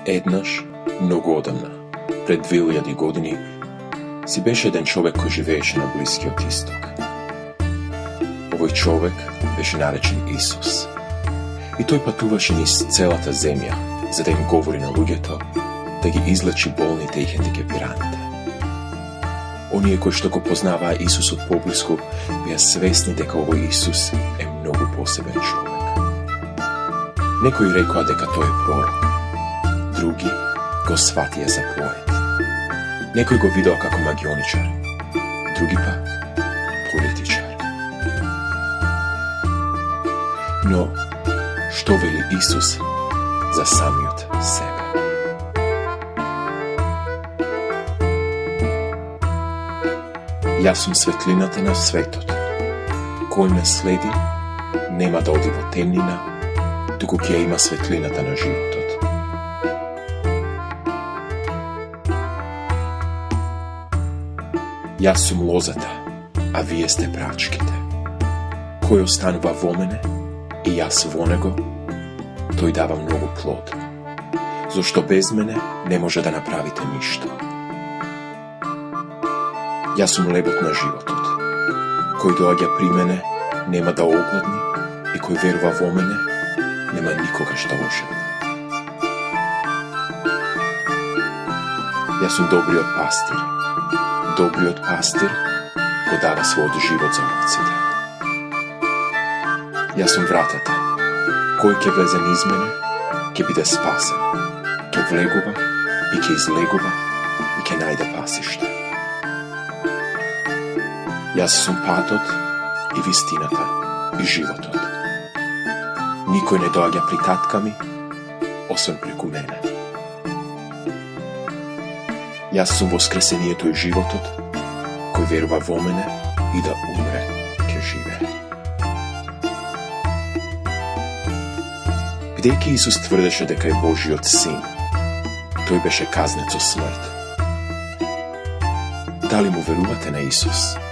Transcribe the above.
Еднаш, многу одамна, пред 2000 години, си беше еден човек кој живееше на Блискиот Исток. Овој човек беше наречен Исус. И тој патуваше низ целата земја, за да им говори на луѓето, да ги излечи болните и хендикепираните. Оние кои што го познаваа Исус од поблиску, беа свесни дека овој Исус е многу посебен човек. Некои рекоа дека тој е пророк, други го сватија за поет. Некој го видеа како магионичар, други пак политичар. Но, што вели Исус за самиот себе? Јас сум светлината на светот. Кој ме следи, нема да оди во темнина, туку ќе има светлината на животот. Јас сум лозата, а вие сте прачките. Кој останува во мене и јас во него, тој дава многу плод, зашто без мене не може да направите ништо. Јас сум лебот на животот. Кој доаѓа при мене, нема да огладни, и кој верува во мене, нема никогаш да ожедне. Јас сум добриот пастир. Добриот пастир го дава својот живот за овците. Јас сум вратата. Кој ќе влезе низ мене, ќе биде спасен. Ќе влегува и ќе излегува и ќе најде пасиште. Јас сум патот и вистината и животот. Никој не доаѓа при татка ми, освен преку мене. Јас сум воскресението и животот, кој верува во мене и да умре, ќе живее. Бидејќи Исус тврдеше дека е Божиот син, тој беше казнет со смрт. Дали му верувате на Исус?